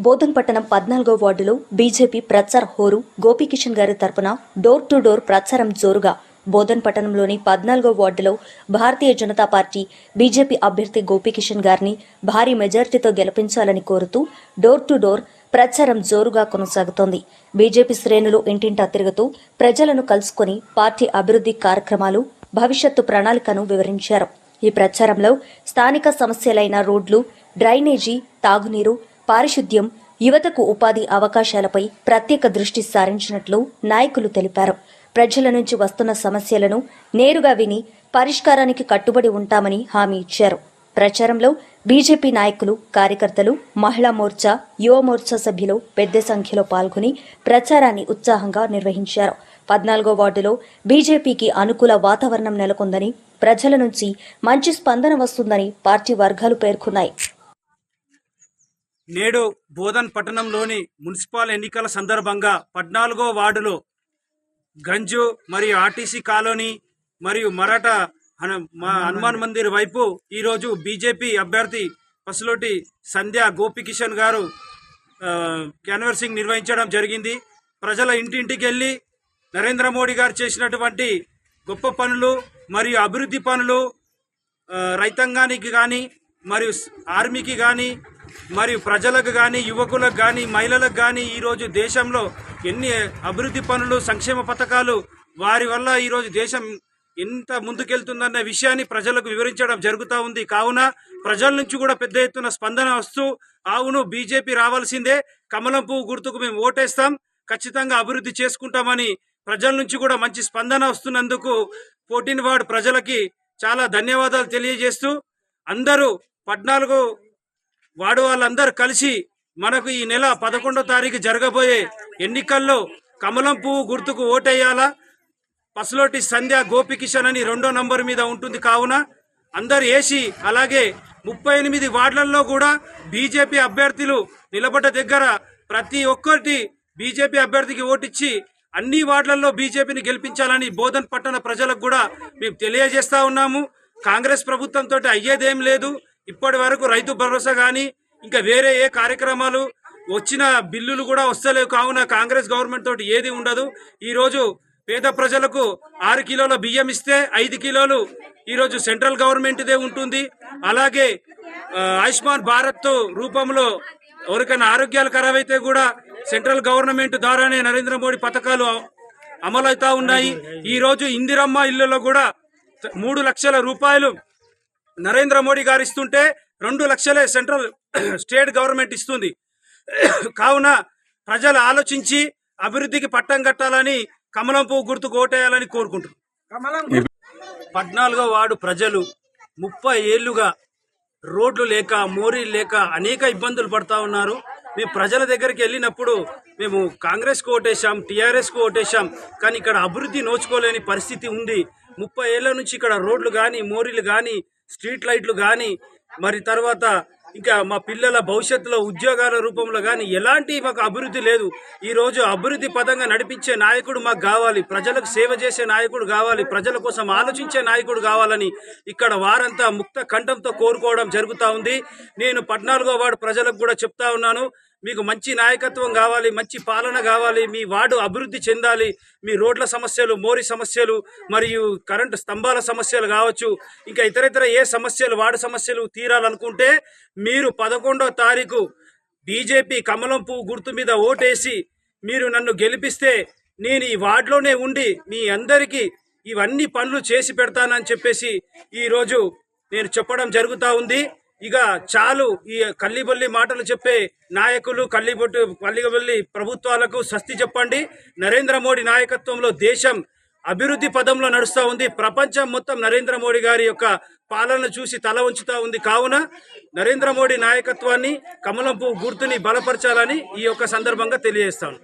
బోధన్పట్టణం 14వ వార్డులో బీజేపీ ప్రచార హోరు గోపీకిషన్ గారి తరపున డోర్ టు డోర్ ప్రచారం జోరుగా బోధన్పట్టణంలోని 14వ వార్డులో భారతీయ జనతా పార్టీ బీజేపీ అభ్యర్థి గోపీకిషన్ గారిని భారీ మెజారిటీతో గెలిపించాలని కోరుతూ డోర్ టు డోర్ ప్రచారం జోరుగా కొనసాగుతోంది. బీజేపీ శ్రేణులు ఇంటింటా తిరుగుతూ ప్రజలను కలుసుకుని పార్టీ అభివృద్ధి కార్యక్రమాలు, భవిష్యత్తు ప్రణాళికను వివరించారు. ఈ ప్రచారంలో స్థానిక సమస్యలైన రోడ్లు, డ్రైనేజీ, తాగునీరు, పారిశుద్ధ్యం, యువతకు ఉపాధి అవకాశాలపై ప్రత్యేక దృష్టి సారించినట్లు నాయకులు తెలిపారు. ప్రజల నుంచి వస్తున్న సమస్యలను నేరుగా విని పరిష్కారానికి కట్టుబడి ఉంటామని హామీ ఇచ్చారు. ప్రచారంలో బీజేపీ నాయకులు, కార్యకర్తలు, మహిళా మోర్చా, యువ మోర్చా సభ్యులు పెద్ద సంఖ్యలో పాల్గొని ప్రచారాన్ని ఉత్సాహంగా నిర్వహించారు. 14వ వార్డులో బీజేపీకి అనుకూల వాతావరణం నెలకొందని, ప్రజల నుంచి మంచి స్పందన వస్తుందని పార్టీ వర్గాలు పేర్కొన్నాయి. నేడు బోధన్ పట్టణంలోని మున్సిపల్ ఎన్నికల సందర్భంగా 14వ వార్డులో గంజు మరియు ఆర్టీసీ కాలనీ మరియు మరాఠా హనుమాన్ మందిర్ వైపు ఈరోజు బీజేపీ అభ్యర్థి పసులోటి సంధ్య గోపికిషన్ గారు క్యాన్వర్సింగ్ నిర్వహించడం జరిగింది. ప్రజల ఇంటింటికి వెళ్ళి నరేంద్ర మోడీ గారు చేసినటువంటి గొప్ప పనులు మరియు అభివృద్ధి పనులు రైతాంగానికి కానీ మరియు ఆర్మీకి కానీ మరియు ప్రజలకు కానీ, యువకులకు కానీ, మహిళలకు కానీ ఈరోజు దేశంలో ఎన్ని అభివృద్ధి పనులు, సంక్షేమ పథకాలు వారి వల్ల ఈరోజు దేశం ఎంత ముందుకెళ్తుందన్న విషయాన్ని ప్రజలకు వివరించడం జరుగుతూ ఉంది. కావున ప్రజల నుంచి కూడా పెద్ద ఎత్తున స్పందన వస్తూ, అవును బీజేపీ రావాల్సిందే, కమలం పువ్వు గుర్తుకు మేము ఓటేస్తాం, ఖచ్చితంగా అభివృద్ధి చేసుకుంటామని ప్రజల నుంచి కూడా మంచి స్పందన వస్తున్నందుకు 14 వార్డు ప్రజలకి చాలా ధన్యవాదాలు తెలియజేస్తూ, అందరూ 14 వార్డు వాళ్ళందరూ కలిసి మనకు ఈ నెల 11వ తారీఖు జరగబోయే ఎన్నికల్లో కమలం పువ్వు గుర్తుకు ఓటేయాలా, పసులోటి సంధ్య గోపికిషన్ అని 2వ నంబర్ మీద ఉంటుంది. కావున అందరు వేసి, అలాగే 38 వార్డులలో కూడా బీజేపీ అభ్యర్థులు నిలబడ్డ దగ్గర ప్రతి ఒక్కటి బీజేపీ అభ్యర్థికి ఓటిచ్చి అన్ని వార్డులలో బీజేపీని గెలిపించాలని బోధన్ పట్టణ ప్రజలకు కూడా మేము తెలియజేస్తా ఉన్నాము. కాంగ్రెస్ ప్రభుత్వంతో అయ్యేదేం లేదు. ఇప్పటి వరకు రైతు భరోసా కానీ ఇంకా వేరే ఏ కార్యక్రమాలు వచ్చిన బిల్లులు కూడా వస్తలేవు. కావున కాంగ్రెస్ గవర్నమెంట్ తోటి ఏది ఉండదు. ఈరోజు పేద ప్రజలకు 6 కిలోల బియ్యం ఇస్తే 5 కిలోలు ఈరోజు సెంట్రల్ గవర్నమెంట్దే ఉంటుంది. అలాగే ఆయుష్మాన్ భారత్ రూపంలో ఎవరికైనా ఆరోగ్యాలు ఖరాబ్ అయితే కూడా సెంట్రల్ గవర్నమెంట్ ద్వారానే నరేంద్ర మోడీ పథకాలు అమలవుతా ఉన్నాయి. ఈరోజు ఇందిరమ్మ ఇళ్లలో కూడా 3 లక్షల రూపాయలు నరేంద్ర మోడీ గారు ఇస్తుంటే 2 లక్షలే సెంట్రల్ స్టేట్ గవర్నమెంట్ ఇస్తుంది. కావున ప్రజలు ఆలోచించి అభివృద్ధికి పట్టం కట్టాలని కమలం పువ్వు గుర్తుకు ఓటేయాలని కోరుకుంటున్నారు. 14వ వార్డు ప్రజలు 30 ఏళ్లుగా రోడ్లు లేక, మోరీలు లేక అనేక ఇబ్బందులు పడతా ఉన్నారు. మేము ప్రజల దగ్గరికి వెళ్ళినప్పుడు మేము కాంగ్రెస్కు ఓటేశాం, టీఆర్ఎస్కు ఓటేశాం, కానీ ఇక్కడ అభివృద్ధి నోచుకోలేని పరిస్థితి ఉంది. 30 ఏళ్ల నుంచి ఇక్కడ రోడ్లు కానీ, మోరీలు కానీ, స్ట్రీట్ లైట్లు కానీ, మరి తర్వాత ఇంకా మా పిల్లల భవిష్యత్తులో ఉద్యోగాల రూపంలో కానీ ఎలాంటి మాకు అభివృద్ధి లేదు. ఈరోజు అభివృద్ధి పదంగా నడిపించే నాయకుడు మాకు కావాలి, ప్రజలకు సేవ చేసే నాయకుడు కావాలి, ప్రజల కోసం ఆలోచించే నాయకుడు కావాలని ఇక్కడ వారంతా ముక్త కంఠంతో కోరుకోవడం జరుగుతూ ఉంది. నేను 14వ వార్డు ప్రజలకు కూడా చెప్తా ఉన్నాను, మీకు మంచి నాయకత్వం కావాలి, మంచి పాలన కావాలి, మీ వార్డు అభివృద్ధి చెందాలి. మీ రోడ్ల సమస్యలు, మోరీ సమస్యలు మరియు కరెంటు స్తంభాల సమస్యలు కావచ్చు, ఇంకా ఇతర ఏ సమస్యలు, వార్డు సమస్యలు తీరాలనుకుంటే మీరు 11వ తారీఖు బీజేపీ కమలం పువ్వు గుర్తు మీద ఓటేసి మీరు నన్ను గెలిపిస్తే నేను ఈ వార్డులోనే ఉండి మీ అందరికీ ఇవన్నీ పనులు చేసి పెడతానని చెప్పేసి ఈరోజు నేను చెప్పడం జరుగుతూ ఉంది. ఇక చాలు ఈ కల్లిబొల్లి మాటలు చెప్పే నాయకులు, కల్లిబొల్లి ప్రభుత్వాలకు స్వస్తి చెప్పండి. నరేంద్ర మోడీ నాయకత్వంలో దేశం అభివృద్ధి పదంలో నడుస్తూ ఉంది. ప్రపంచం మొత్తం నరేంద్ర మోడీ గారి యొక్క పాలన చూసి తల ఉంచుతూ ఉంది. కావున నరేంద్ర మోడీ నాయకత్వాన్ని, కమలం పువ్వు గుర్తుని బలపరచాలని ఈ యొక్క సందర్భంగా తెలియజేస్తాను.